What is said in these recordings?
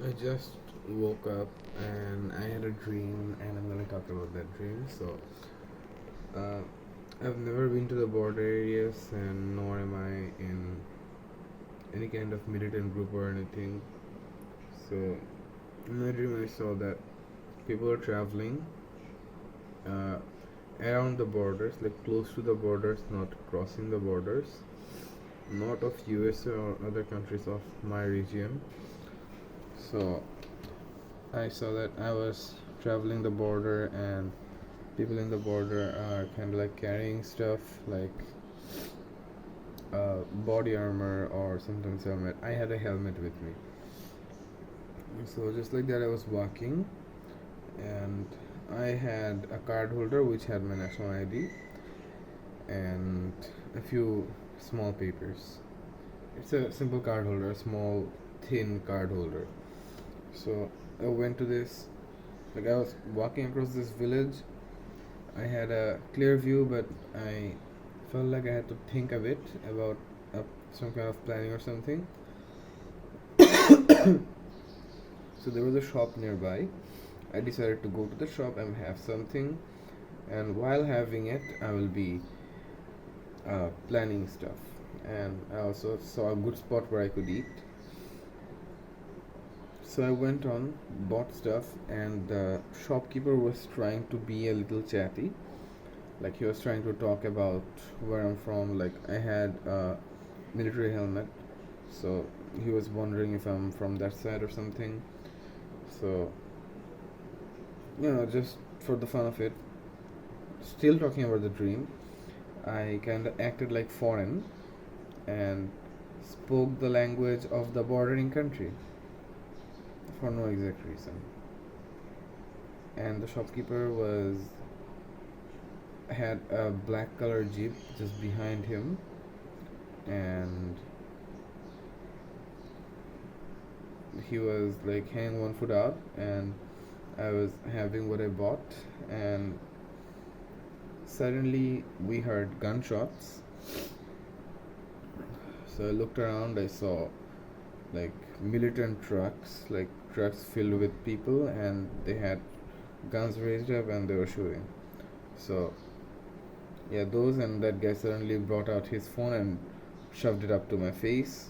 I just woke up and I had a dream, and I'm gonna talk about that dream. Uh, I've never been to the border areas, and nor am I in any kind of militant group or anything. So, in my dream, I saw that people are traveling uh, around the borders, like close to the borders, not crossing the borders, not of USA or other countries of my region. So, I saw that I was traveling the border, and people in the border are kind of like carrying stuff like body armor or sometimes helmet. I had a helmet with me. So just like that, I was walking, and I had a card holder which had my national ID and a few small papers. It's a simple card holder, a small, thin card holder. So I went to this, like I was walking across this village. I had a clear view, but I felt like I had to think a bit about some kind of planning or something. So there was a shop nearby. I decided to go to the shop and have something, and while having it, I will be planning stuff. And I also saw a good spot where I could eat. So I went on, bought stuff, and the shopkeeper was trying to be a little chatty. Like he was trying to talk about where I'm from. Like I had a military helmet, so he was wondering if I'm from that side or something. So just for the fun of it, still talking about the dream, I kind of acted like foreign and spoke the language of the bordering country for no exact reason. And the shopkeeper was had a black color jeep just behind him, and he was like hanging one foot out, and I was having what I bought, and suddenly we heard gunshots. So I looked around, I saw like militant trucks, like trucks filled with people, and they had guns raised up and they were shooting. So yeah, those, and that guy suddenly brought out his phone and shoved it up to my face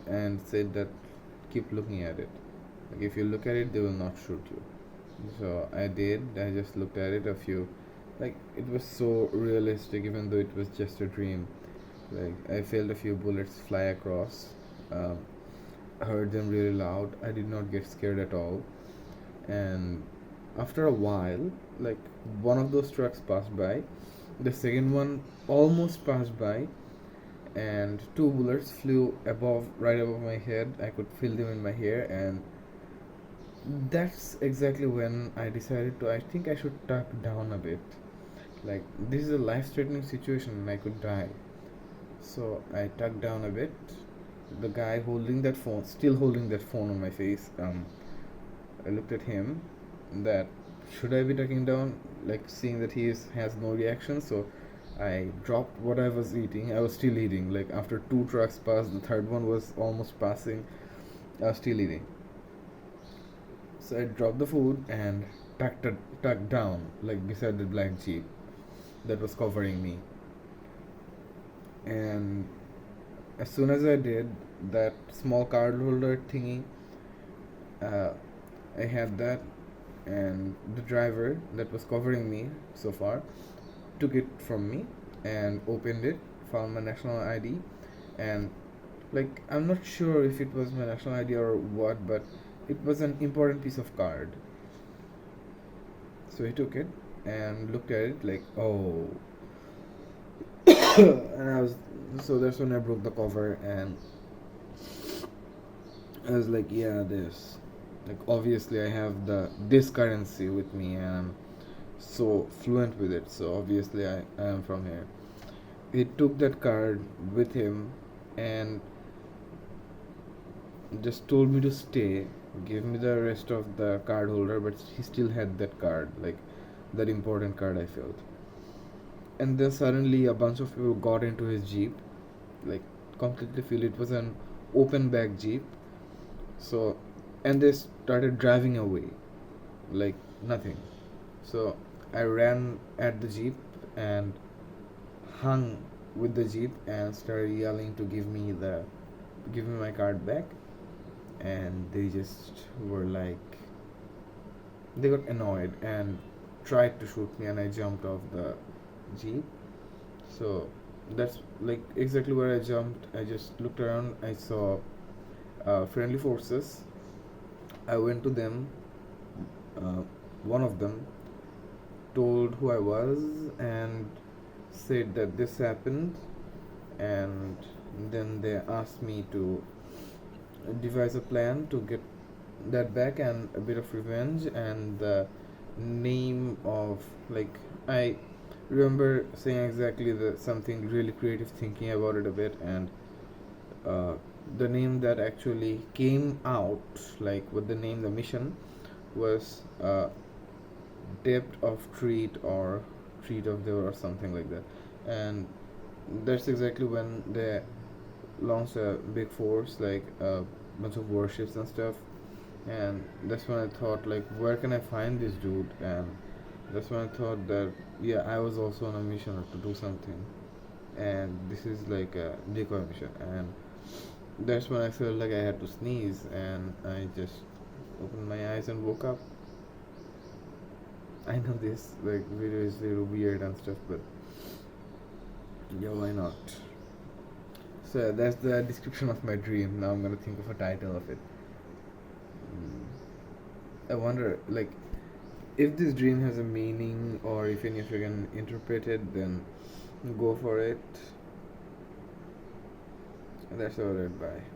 and said that keep looking at it. Like if you look at it, they will not shoot you. So I did. I just looked at it a few. Like it was so realistic, even though it was just a dream. Like I felt a few bullets fly across. Um, I heard them really loud. I did not get scared at all. And after a while, like one of those trucks passed by, the second one almost passed by, and two bullets flew right above my head. I could feel them in my hair, and that's exactly when I decided to. I think I should tuck down a bit. Like this is a life-threatening situation, and I could die. So I tucked down a bit. The guy holding that phone, still holding that phone on my face. I looked at him. That should I be tucking down? Like seeing that has no reaction, so I dropped what I was eating. I was still eating. Like after two trucks passed, the third one was almost passing. I was still eating. So I dropped the food and tucked down, like beside the black jeep that was covering me. And as soon as I did, that small card holder thingy, uh, I had that, and the driver that was covering me so far took it from me and opened it, found my national ID, and like I'm not sure if it was my national ID or what, but it was an important piece of card. So he took it and looked at it like, oh. And I was so that's when I broke the cover, and I was like, yeah, this. Like obviously I have this currency with me, and I'm so fluent with it. So obviously I am from here. He took that card with him and just told me to stay, gave me the rest of the card holder, but he still had that card, like that important card I felt. And then suddenly a bunch of people got into his jeep, like completely filled. It was an open back jeep. So and they started driving away like nothing. So I ran at the jeep and hung with the jeep and started yelling to give me my card back, and they just were like, they got annoyed and tried to shoot me, and I jumped off the jeep. So that's like exactly where I jumped. I just looked around. I saw friendly forces. I went to them. Uh, One of them told who I was and said that this happened, and then they asked me to devise a plan to get that back and a bit of revenge. And the name of, like, I remember saying exactly the something really creative, thinking about it a bit, and uh, the name that actually came out, like with the name, the mission was depth of treat or treat of there or something like that. And that's exactly when they launched a big force, like a bunch of warships and stuff. And that's when I thought, like, where can I find this dude? And that's when I thought that, yeah, I was also on a mission to do something, and this is like a decoy mission. And that's when I felt like I had to sneeze, and I just opened my eyes and woke up. I know this like video is a little weird and stuff, but yeah, why not? So that's the description of my dream. Now I'm gonna think of a title of it. I wonder, like, if this dream has a meaning, or if any of you can interpret it, then go for it. That's all right. Bye.